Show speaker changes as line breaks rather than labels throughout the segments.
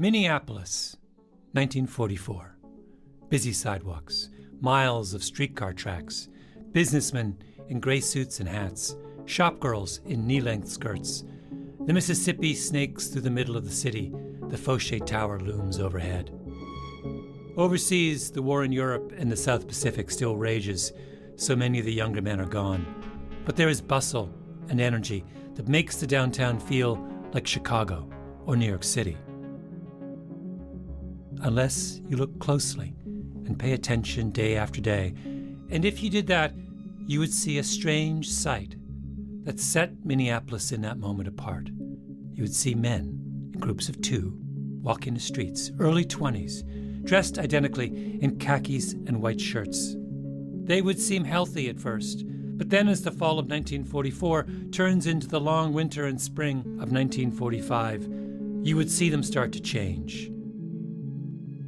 Minneapolis, 1944. Busy sidewalks, miles of streetcar tracks, businessmen in gray suits and hats, shopgirls in knee-length skirts. The Mississippi snakes through the middle of the city. The Fauci Tower looms overhead. Overseas, the war in Europe and the South Pacific still rages. So many of the younger men are gone. But there is bustle and energy that makes the downtown feel like Chicago or New York City. Unless you look closely and pay attention day after day. And if you did that, you would see a strange sight that set Minneapolis in that moment apart. You would see men in groups of two walking the streets, early 20s, dressed identically in khakis and white shirts. They would seem healthy at first, but then as the fall of 1944 turns into the long winter and spring of 1945, you would see them start to change.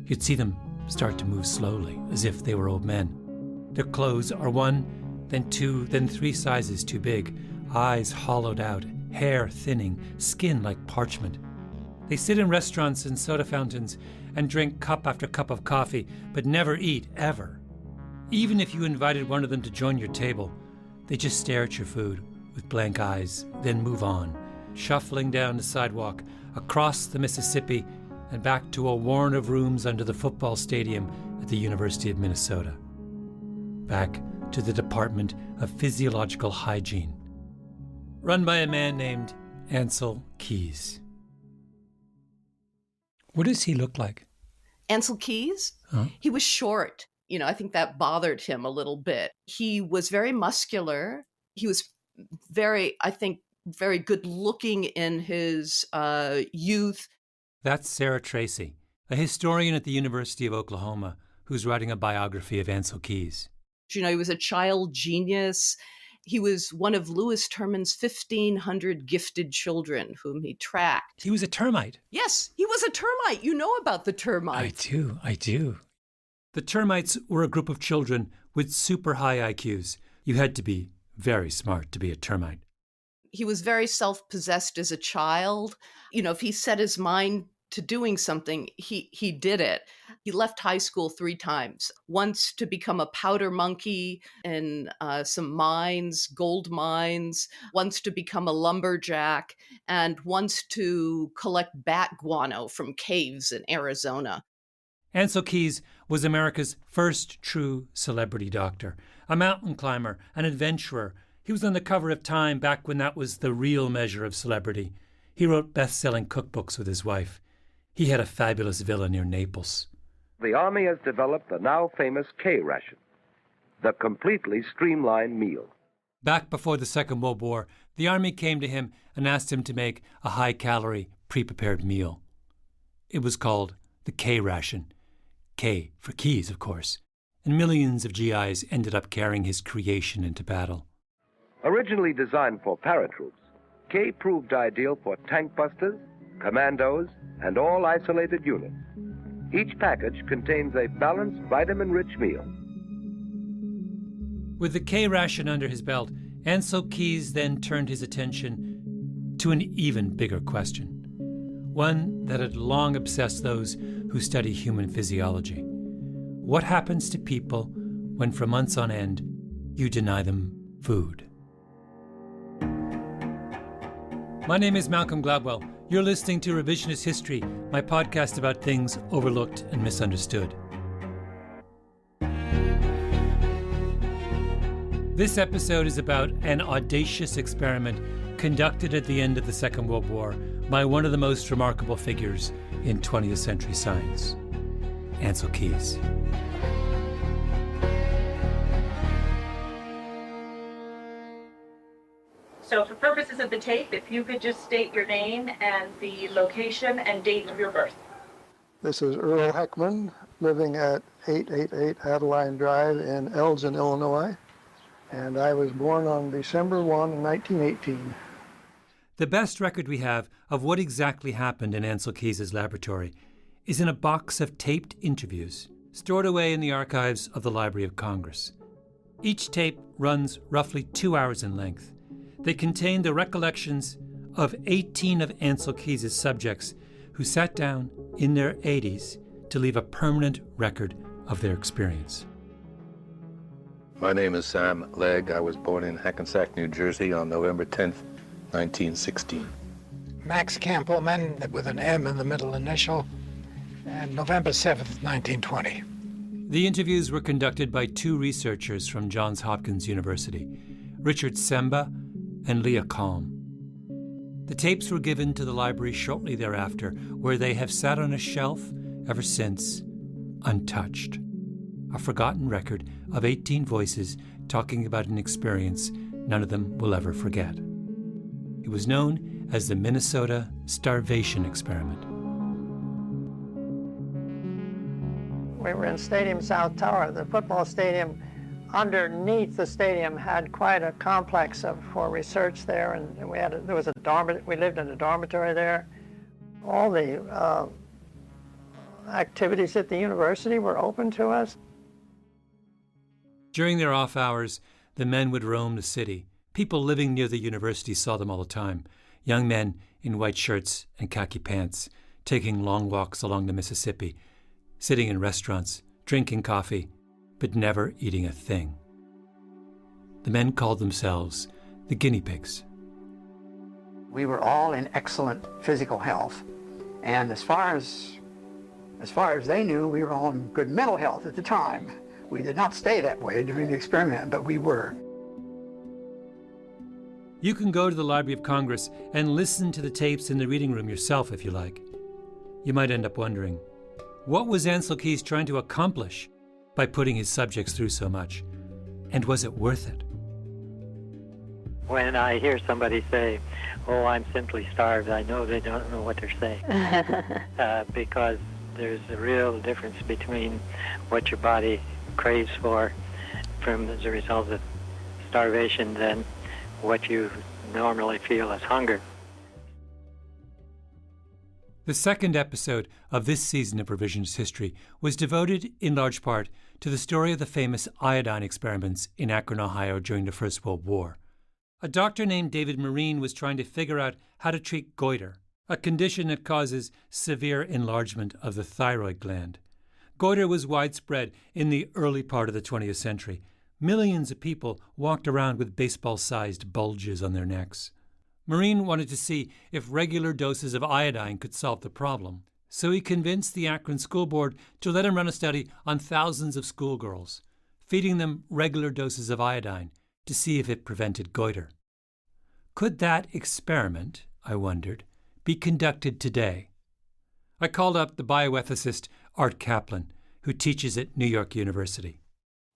You'd see them start to move slowly, as if they were old men. Their clothes are one, then two, then three sizes too big, eyes hollowed out, hair thinning, skin like parchment. They sit in restaurants and soda fountains and drink cup after cup of coffee, but never eat, ever. Even if you invited one of them to join your table, they just stare at your food with blank eyes, then move on, shuffling down the sidewalk, across the Mississippi, and back to a warren of rooms under the football stadium at the University of Minnesota. Back to the Department of Physiological Hygiene, run by a man named Ancel Keys. What does he look like?
Ancel Keys?
Huh?
He was short. I think that bothered him a little bit. He was very muscular. He was very good looking in his youth.
That's Sarah Tracy, a historian at the University of Oklahoma who's writing a biography of Ancel Keys.
He was a child genius. He was one of Lewis Terman's 1,500 gifted children whom he tracked.
He was a termite.
Yes, he was a termite. You know about the termites.
I do. The termites were a group of children with super high IQs. You had to be very smart to be a termite.
He was very self-possessed as a child. If he set his mind to doing something, he did it. He left high school 3 times, once to become a powder monkey in some mines, gold mines, once to become a lumberjack, and once to collect bat guano from caves in Arizona.
Ancel Keys was America's first true celebrity doctor, a mountain climber, an adventurer. He was on the cover of Time back when that was the real measure of celebrity. He wrote best-selling cookbooks with his wife. He had a fabulous villa near Naples.
The Army has developed the now famous K ration, the completely streamlined meal.
Back before the Second World War, the Army came to him and asked him to make a high-calorie, pre-prepared meal. It was called the K ration. K for Keys, of course. And millions of GIs ended up carrying his creation into battle.
Originally designed for paratroops, K proved ideal for tank busters, commandos, and all isolated units. Each package contains a balanced, vitamin-rich meal.
With the K ration under his belt, Ancel Keys then turned his attention to an even bigger question, one that had long obsessed those who study human physiology. What happens to people when for months on end you deny them food? My name is Malcolm Gladwell. You're listening to Revisionist History, my podcast about things overlooked and misunderstood. This episode is about an audacious experiment conducted at the end of the Second World War by one of the most remarkable figures in 20th century science, Ancel Keys.
So for purposes of the tape, if you could just state your name and the location and date of your birth.
This is Earl Heckman, living at 888 Adeline Drive in Elgin, Illinois. And I was born on December 1, 1918.
The best record we have of what exactly happened in Ancel Keys' laboratory is in a box of taped interviews stored away in the archives of the Library of Congress. Each tape runs roughly 2 hours in length. They contain the recollections of 18 of Ancel Keys' subjects who sat down in their 80s to leave a permanent record of their experience.
My name is Sam Legg. I was born in Hackensack, New Jersey on November 10th, 1916.
Max Campbellman, with an M in the middle initial, and November 7th, 1920.
The interviews were conducted by two researchers from Johns Hopkins University, Richard Semba and Leah Kalm. The tapes were given to the library shortly thereafter, where they have sat on a shelf ever since, untouched. A forgotten record of 18 voices talking about an experience none of them will ever forget. It was known as the Minnesota Starvation Experiment.
We were in Stadium South Tower. The football stadium, underneath the stadium, had quite a complex for research there, and there was a dormitory. We lived in a dormitory there. All the activities at the university were open to us.
During their off hours, the men would roam the city. People living near the university saw them all the time. Young men in white shirts and khaki pants, taking long walks along the Mississippi, sitting in restaurants, drinking coffee, but never eating a thing. The men called themselves the guinea pigs.
We were all in excellent physical health, and as far as they knew, we were all in good mental health at the time. We did not stay that way during the experiment, but we were.
You can go to the Library of Congress and listen to the tapes in the reading room yourself if you like. You might end up wondering, what was Ansel Keys trying to accomplish by putting his subjects through so much? And was it worth it?
When I hear somebody say, "Oh, I'm simply starved," I know they don't know what they're saying. Because there's a real difference between what your body craves for as a result of starvation than what you normally feel as hunger.
The second episode of this season of Revisionist History was devoted in large part to the story of the famous iodine experiments in Akron, Ohio during the First World War. A doctor named David Marine was trying to figure out how to treat goiter, a condition that causes severe enlargement of the thyroid gland. Goiter was widespread in the early part of the 20th century. Millions of people walked around with baseball-sized bulges on their necks. Marine wanted to see if regular doses of iodine could solve the problem, so he convinced the Akron School Board to let him run a study on thousands of schoolgirls, feeding them regular doses of iodine to see if it prevented goiter. Could that experiment, I wondered, be conducted today? I called up the bioethicist Art Kaplan, who teaches at New York University.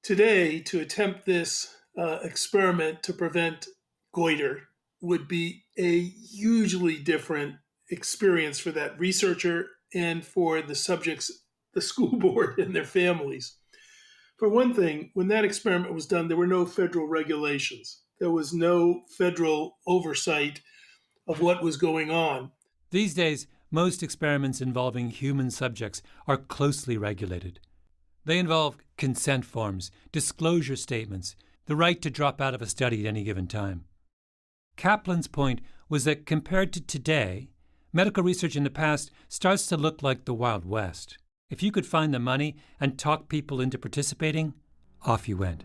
Today, to attempt this experiment to prevent goiter would be a hugely different experience for that researcher and for the subjects, the school board and their families. For one thing, when that experiment was done, there were no federal regulations. There was no federal oversight of what was going on.
These days, most experiments involving human subjects are closely regulated. They involve consent forms, disclosure statements, the right to drop out of a study at any given time. Kaplan's point was that compared to today, medical research in the past starts to look like the Wild West. If you could find the money and talk people into participating, off you went.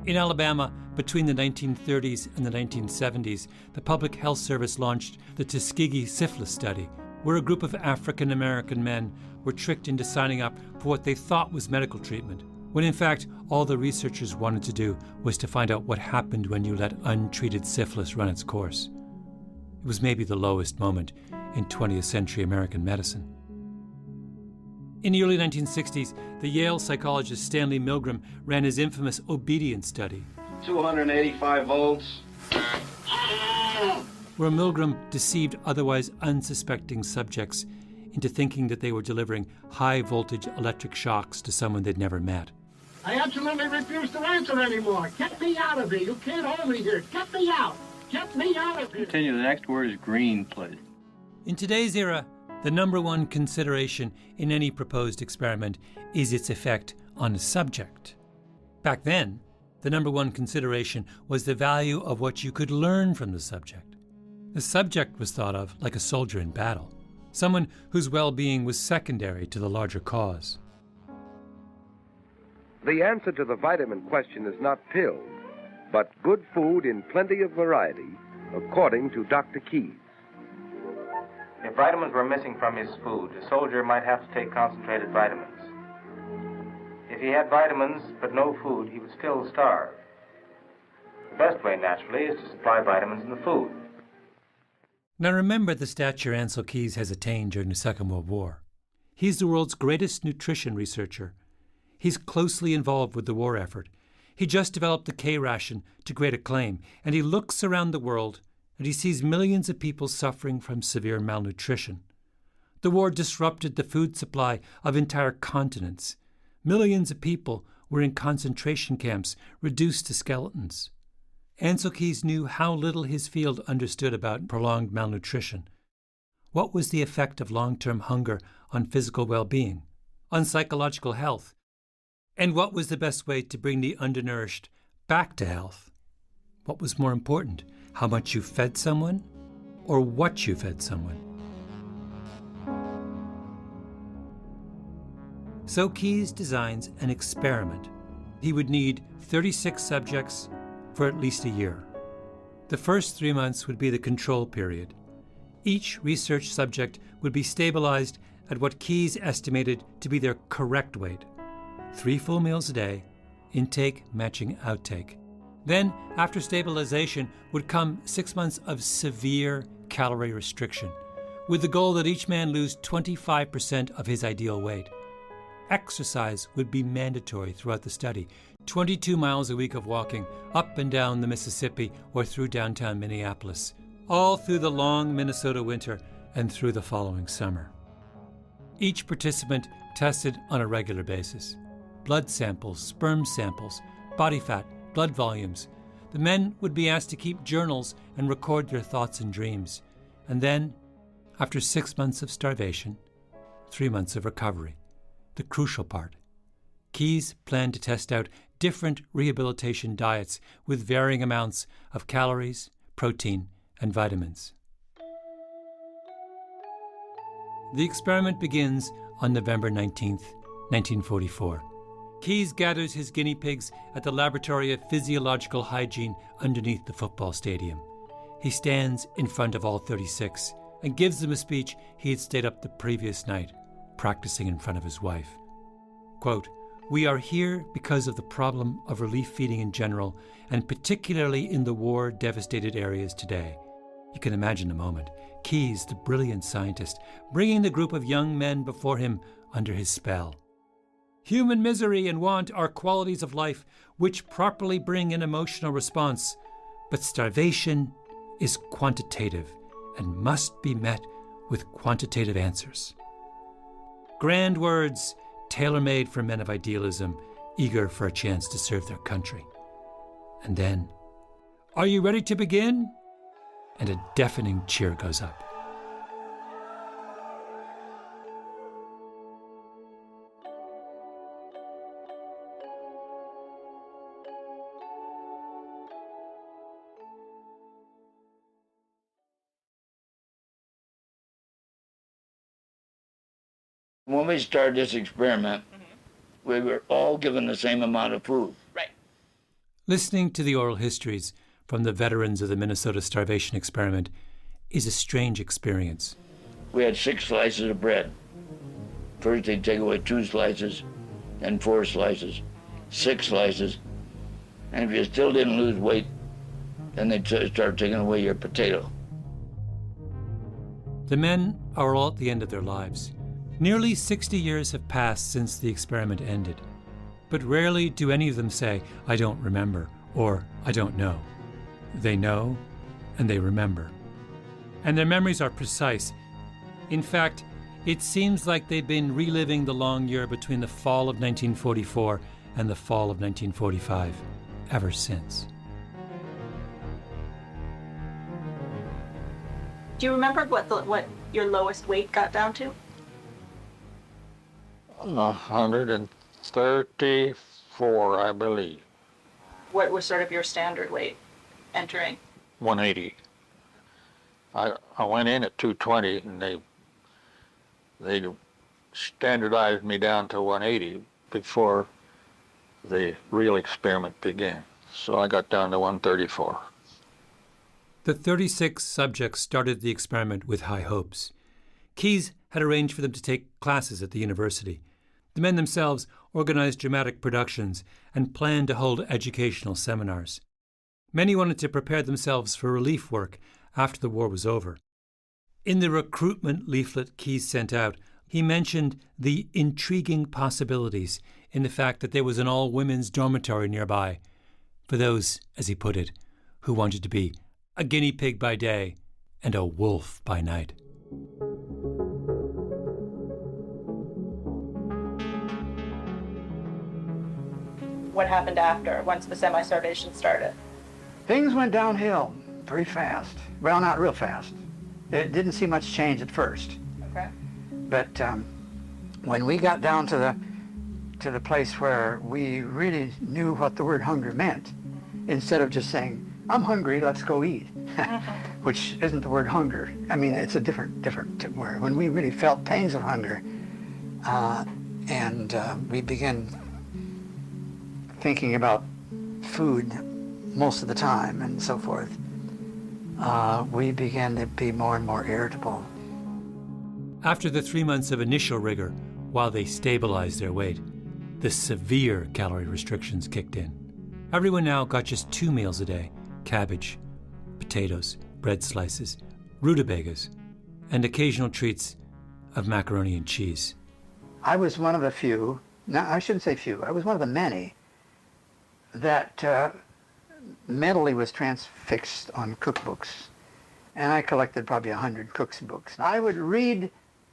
In Alabama, between the 1930s and the 1970s, the Public Health Service launched the Tuskegee Syphilis Study, where a group of African American men were tricked into signing up for what they thought was medical treatment, when in fact all the researchers wanted to do was to find out what happened when you let untreated syphilis run its course. It was maybe the lowest moment in 20th century American medicine. In the early 1960s, the Yale psychologist Stanley Milgram ran his infamous obedience study,
285 volts,
where Milgram deceived otherwise unsuspecting subjects into thinking that they were delivering high-voltage electric shocks to someone they'd never met.
I absolutely refuse to answer anymore. Get me out of here. You can't hold me here. Get me out. Get me out of here.
Continue. The next word is green, please.
In today's era, the number one consideration in any proposed experiment is its effect on the subject. Back then, The number one consideration was the value of what you could learn from the subject. The subject was thought of like a soldier in battle, someone whose well-being was secondary to the larger cause.
The answer to the vitamin question is not pills, but good food in plenty of variety, according to Dr. Keyes.
If vitamins were missing from his food, a soldier might have to take concentrated vitamins. If he had vitamins but no food, he would still starve. The best way, naturally, is to supply vitamins in the food.
Now remember the stature Ancel Keys has attained during the Second World War. He's the world's greatest nutrition researcher. He's closely involved with the war effort. He just developed the K ration to great acclaim, and he looks around the world and he sees millions of people suffering from severe malnutrition. The war disrupted the food supply of entire continents. Millions of people were in concentration camps, reduced to skeletons. Ancel Keys knew how little his field understood about prolonged malnutrition. What was the effect of long-term hunger on physical well-being, on psychological health? And what was the best way to bring the undernourished back to health? What was more important, how much you fed someone or what you fed someone? So Keys designs an experiment. He would need 36 subjects for at least a year. The first 3 months would be the control period. Each research subject would be stabilized at what Keys estimated to be their correct weight. 3 full meals a day, intake matching outtake. Then, after stabilization, would come 6 months of severe calorie restriction, with the goal that each man lose 25% of his ideal weight. Exercise would be mandatory throughout the study, 22 miles a week of walking up and down the Mississippi or through downtown Minneapolis, all through the long Minnesota winter and through the following summer. Each participant tested on a regular basis. Blood samples, sperm samples, body fat, blood volumes. The men would be asked to keep journals and record their thoughts and dreams. And then, after 6 months of starvation, 3 months of recovery. The crucial part. Keys planned to test out different rehabilitation diets with varying amounts of calories, protein, and vitamins. The experiment begins on November 19th, 1944. Keys gathers his guinea pigs at the Laboratory of Physiological Hygiene underneath the football stadium. He stands in front of all 36 and gives them a speech he had stayed up the previous night, practicing in front of his wife. Quote, "We are here because of the problem of relief feeding in general, and particularly in the war-devastated areas today." You can imagine the moment. Keys, the brilliant scientist, bringing the group of young men before him under his spell. Human misery and want are qualities of life which properly bring an emotional response, but starvation is quantitative and must be met with quantitative answers. Grand words, tailor-made for men of idealism, eager for a chance to serve their country. And then, "Are you ready to begin?" And a deafening cheer goes up.
When we started this experiment, we were all given the same amount of food.
Right.
Listening to the oral histories from the veterans of the Minnesota starvation experiment is a strange experience.
We had 6 slices of bread. First they'd take away 2 slices, then 4 slices, 6 slices, and if you still didn't lose weight, then they'd start taking away your potato.
The men are all at the end of their lives. Nearly 60 years have passed since the experiment ended, but rarely do any of them say, "I don't remember," or "I don't know." They know, and they remember. And their memories are precise. In fact, it seems like they've been reliving the long year between the fall of 1944 and the fall of 1945, ever since.
Do you remember what your lowest weight got down to?
134, I believe.
What was sort of your standard weight entering?
180. I went in at 220, and they standardized me down to 180 before the real experiment began. So I got down to 134.
The 36 subjects started the experiment with high hopes. Keyes had arranged for them to take classes at the university. The men themselves organized dramatic productions and planned to hold educational seminars. Many wanted to prepare themselves for relief work after the war was over. In the recruitment leaflet Keyes sent out, he mentioned the intriguing possibilities in the fact that there was an all-women's dormitory nearby for those, as he put it, who wanted to be a guinea pig by day and a wolf by night.
What happened after, once the semi-starvation started?
Things went downhill pretty fast. Well, not real fast. It didn't see much change at first.
Okay.
But when we got down to the place where we really knew what the word hunger meant, instead of just saying, "I'm hungry, let's go eat," which isn't the word hunger. I mean, it's a different word. When we really felt pains of hunger, and we began thinking about food most of the time and so forth, we began to be more and more irritable.
After the 3 months of initial rigor, while they stabilized their weight, the severe calorie restrictions kicked in. Everyone now got just 2 meals a day: cabbage, potatoes, bread slices, rutabagas, and occasional treats of macaroni and cheese.
I was one of the few, no, I shouldn't say few, I was one of the many that mentally was transfixed on cookbooks. And I collected probably 100 cook's books. I would read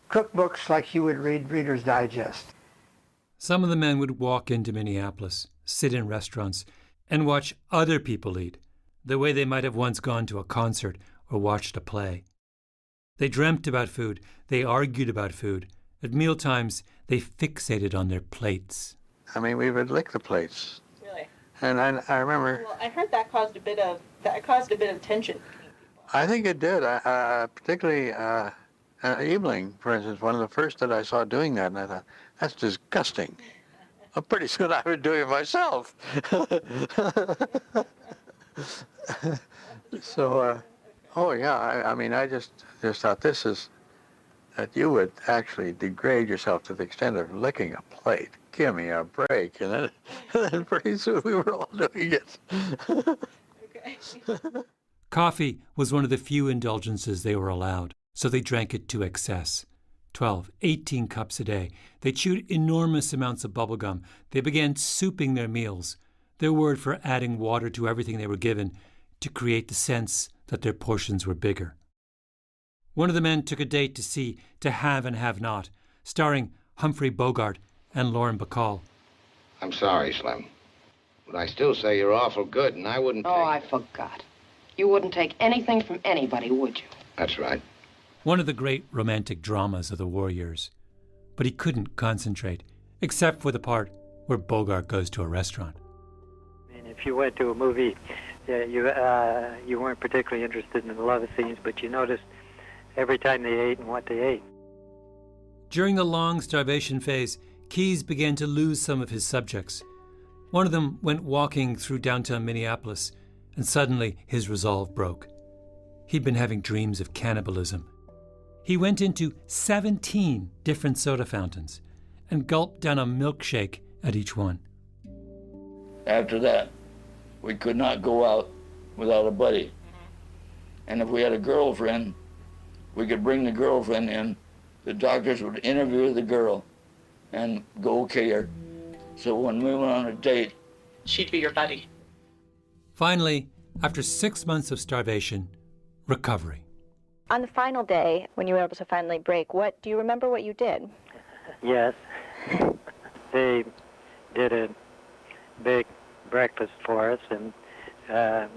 cookbooks like you would read Reader's Digest.
Some of the men would walk into Minneapolis, sit in restaurants, and watch other people eat, the way they might have once gone to a concert or watched a play. They dreamt about food, they argued about food. At mealtimes, they fixated on their plates.
I mean, we would lick the plates.
Really?
And I remember...
Well, I heard that caused a bit of tension.
I think it did, particularly Ebeling, for instance, one of the first that I saw doing that, and I thought, that's disgusting. Well, pretty soon I would do it myself. So, oh yeah, I mean, I just thought this is, that you would actually degrade yourself to the extent of licking a plate. Give me a break. And then pretty soon we were all doing it.
Okay.
Coffee was one of the few indulgences they were allowed, so they drank it to excess. 12, 18 cups a day. They chewed enormous amounts of bubble gum. They began souping their meals, their word for adding water to everything they were given to create the sense that their portions were bigger. One of the men took a date to see To Have and Have Not, starring Humphrey Bogart and Lauren Bacall.
I'm sorry, Slim, but I still say you're awful good, and I wouldn't take...
Oh, I forgot. You wouldn't take anything from anybody, would you?
That's right.
One of the great romantic dramas of the war years. But he couldn't concentrate, except for the part where Bogart goes to a restaurant.
I mean, if you went to a movie, you weren't particularly interested in the love scenes, but you noticed every time they ate and what they ate.
During the long starvation phase, Keyes began to lose some of his subjects. One of them went walking through downtown Minneapolis, and suddenly his resolve broke. He'd been having dreams of cannibalism. He went into 17 different soda fountains and gulped down a milkshake at each one.
After that, we could not go out without a buddy. And if we had a girlfriend, we could bring the girlfriend in. The doctors would interview the girl and go okay her. So when we went on a date,
she'd be your buddy.
Finally, after 6 months of starvation, recovery.
On the final day, when you were able to finally break, do you remember what you did?
Yes. They did a big breakfast for us, and that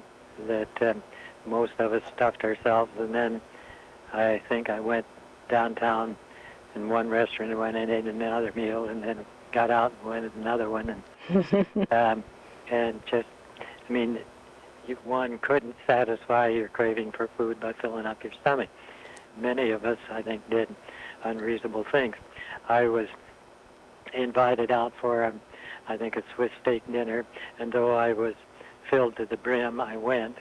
most of us stuffed ourselves, and then I think I went downtown in one restaurant and went and ate another meal, and then got out and went to another one, and and just I mean, one couldn't satisfy your craving for food by filling up your stomach. Many of us, I think, did unreasonable things. I was invited out for, I think, a Swiss steak dinner, and though I was filled to the brim, I went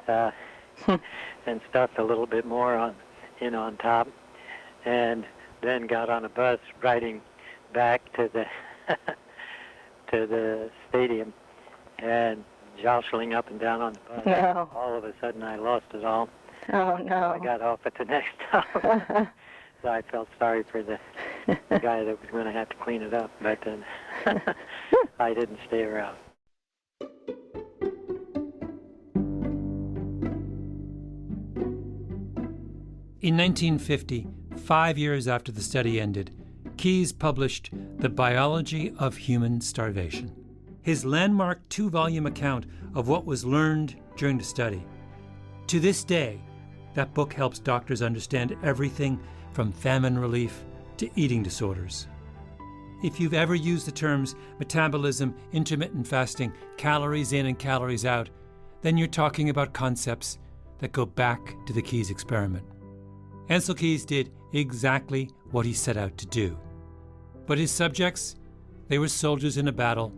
and stuffed a little bit more on top, and then got on a bus riding back to the to the stadium, and jostling up and down on the bus.
No.
All of a sudden, I lost it all.
Oh, no.
I got off at the next stop. So I felt sorry for the guy that was going to have to clean it up, but I didn't stay around.
In 1950, 5 years after the study ended, Keyes published The Biology of Human Starvation, his landmark 2-volume account of what was learned during the study. To this day, that book helps doctors understand everything from famine relief to eating disorders. If you've ever used the terms metabolism, intermittent fasting, calories in and calories out, then you're talking about concepts that go back to the Keyes experiment. Ancel Keys did exactly what he set out to do. But his subjects, they were soldiers in a battle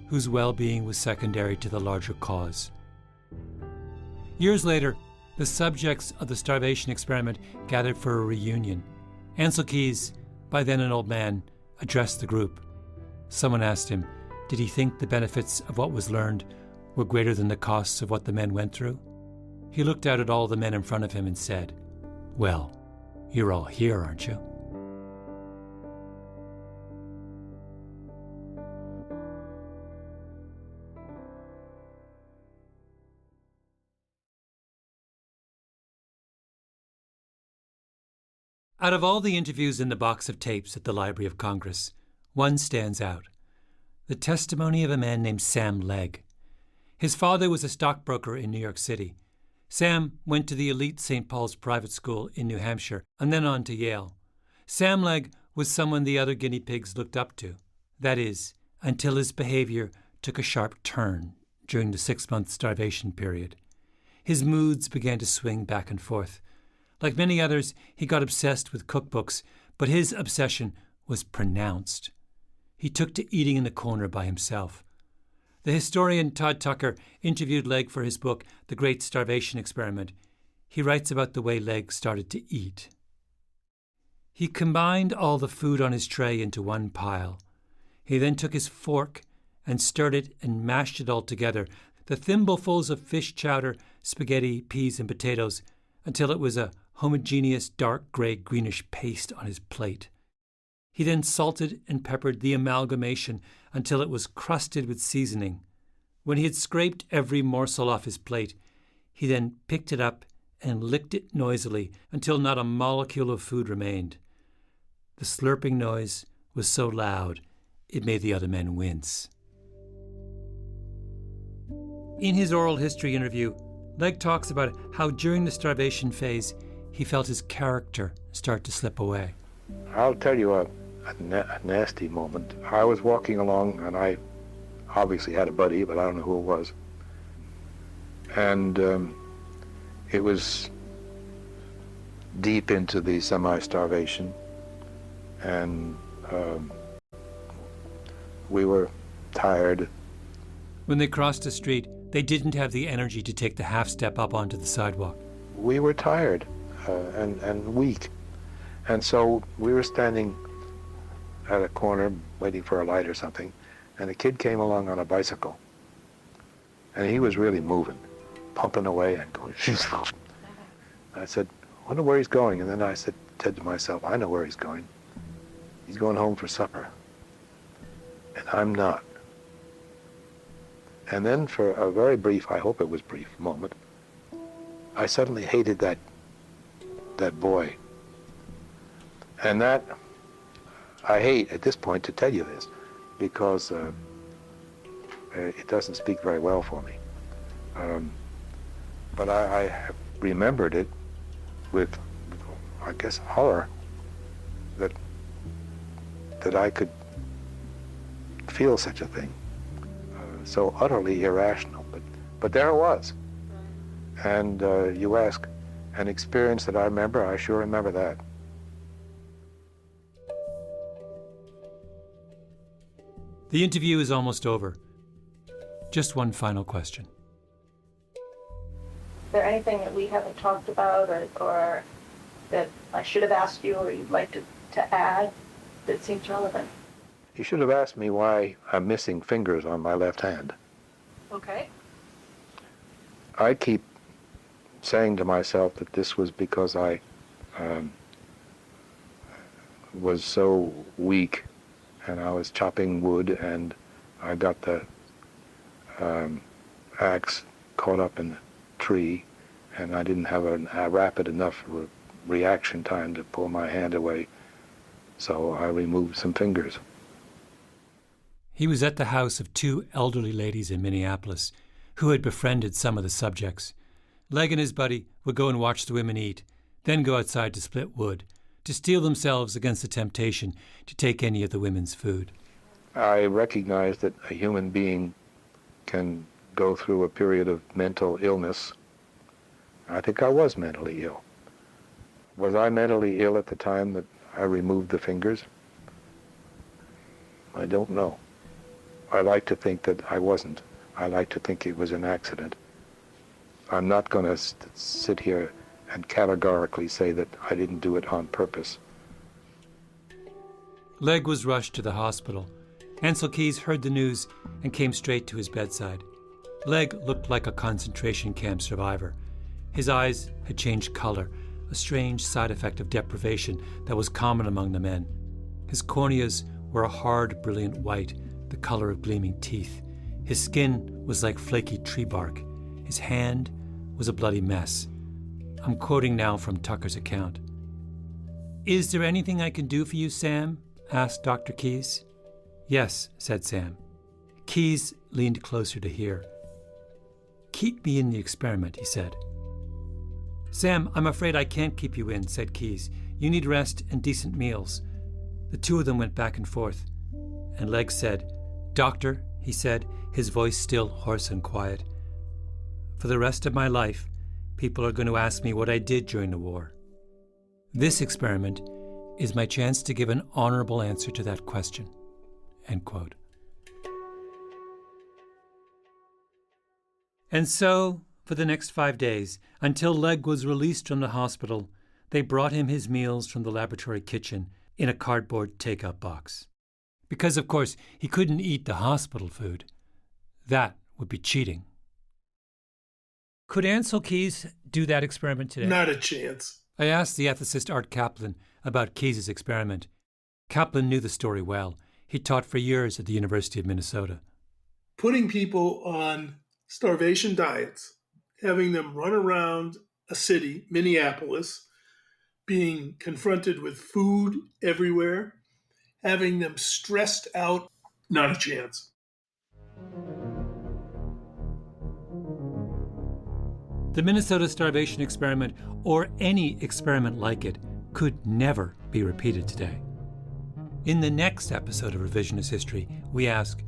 whose well-being was secondary to the larger cause. Years later, the subjects of the starvation experiment gathered for a reunion. Ancel Keys, by then an old man, addressed the group. Someone asked him, did he think the benefits of what was learned were greater than the costs of what the men went through? He looked out at all the men in front of him and said, well, you're all here, aren't you? Out of all the interviews in the box of tapes at the Library of Congress, one stands out. The testimony of a man named Sam Legg. His father was a stockbroker in New York City. Sam went to the elite St. Paul's private school in New Hampshire and then on to Yale. Sam Legg was someone the other guinea pigs looked up to. That is, until his behavior took a sharp turn during the 6-month starvation period. His moods began to swing back and forth. Like many others, he got obsessed with cookbooks, but his obsession was pronounced. He took to eating in the corner by himself. The historian Todd Tucker interviewed Legg for his book, The Great Starvation Experiment. He writes about the way Legg started to eat. He combined all the food on his tray into one pile. He then took his fork and stirred it and mashed it all together, the thimblefuls of fish chowder, spaghetti, peas, and potatoes, until it was a homogeneous dark gray greenish paste on his plate. He then salted and peppered the amalgamation until it was crusted with seasoning. When he had scraped every morsel off his plate, he then picked it up and licked it noisily until not a molecule of food remained. The slurping noise was so loud it made the other men wince. In his oral history interview, Legg talks about how during the starvation phase, he felt his character start to slip away.
I'll tell you a nasty moment. I was walking along, and I obviously had a buddy, but I don't know who it was. And it was deep into the semi-starvation, and we were tired.
When they crossed the street, they didn't have the energy to take the half step up onto the sidewalk.
We were tired and weak. And so we were standing at a corner waiting for a light or something, and a kid came along on a bicycle. And he was really moving, pumping away and going, I said, I wonder where he's going. And then I said to myself, I know where he's going. He's going home for supper. And I'm not. And then for a very brief, I hope it was brief, moment, I suddenly hated that boy. And that, I hate at this point to tell you this, because it doesn't speak very well for me. But I have remembered it with, I guess, horror, that I could feel such a thing. So utterly irrational, but But there it was. And you ask, an experience that I remember, I sure remember that.
The interview is almost over. Just one final question.
Is there anything that we haven't talked about or that I should have asked you or you'd like to add that seems relevant?
You should have asked me why I'm missing fingers on my left hand.
Okay.
I keep saying to myself that this was because I was so weak and I was chopping wood and I got the axe caught up in the tree and I didn't have a rapid enough reaction time to pull my hand away, so I removed some fingers.
He was at the house of two elderly ladies in Minneapolis who had befriended some of the subjects. Leg and his buddy would go and watch the women eat, then go outside to split wood, to steel themselves against the temptation to take any of the women's food.
I recognize that a human being can go through a period of mental illness. I think I was mentally ill. Was I mentally ill at the time that I removed the fingers? I don't know. I like to think that I wasn't. I like to think it was an accident. I'm not going to sit here and categorically say that I didn't do it on purpose.
Leg was rushed to the hospital. Ansel Keys heard the news and came straight to his bedside. Leg looked like a concentration camp survivor. His eyes had changed color, a strange side effect of deprivation that was common among the men. His corneas were a hard, brilliant white, the color of gleaming teeth. His skin was like flaky tree bark. His hand was a bloody mess. I'm quoting now from Tucker's account. "Is there anything I can do for you, Sam?" asked Dr. Keys. "Yes," said Sam. Keys leaned closer to hear. "Keep me in the experiment," he said. "Sam, I'm afraid I can't keep you in," said Keys. "You need rest and decent meals." The two of them went back and forth. And Leg said, "Doctor," he said, his voice still hoarse and quiet, "for the rest of my life, people are going to ask me what I did during the war. This experiment is my chance to give an honorable answer to that question." End quote. And so, for the next 5 days, until Leg was released from the hospital, they brought him his meals from the laboratory kitchen in a cardboard take-out box. Because, of course, he couldn't eat the hospital food. That would be cheating. Could Ansel Keys do that experiment today?
Not a chance.
I asked the ethicist Art Kaplan about Keys's experiment. Kaplan knew the story well. He taught for years at the University of Minnesota.
Putting people on starvation diets, having them run around a city, Minneapolis, being confronted with food everywhere, having them stressed out, not a chance.
The Minnesota starvation experiment, or any experiment like it, could never be repeated today. In the next episode of Revisionist History, we ask,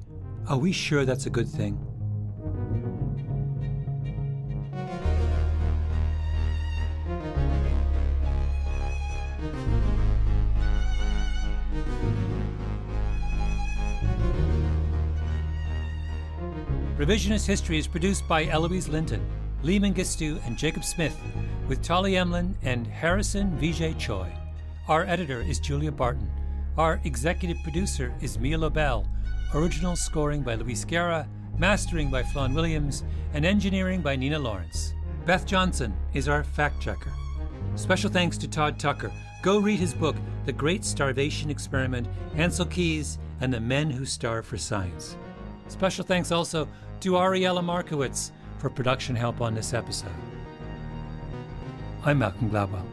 are we sure that's a good thing? Revisionist History is produced by Eloise Linton, Lee Mengistu, and Jacob Smith, with Tolly Emlin and Harrison Vijay Choi. Our editor is Julia Barton. Our executive producer is Mia Lobel. Original scoring by Luis Guerra, mastering by Flawn Williams, and engineering by Nina Lawrence. Beth Johnson is our fact-checker. Special thanks to Todd Tucker. Go read his book, The Great Starvation Experiment, Ansel Keys, and the Men Who Starve for Science. Special thanks also to Ariella Markowitz for production help on this episode. I'm Malcolm Gladwell.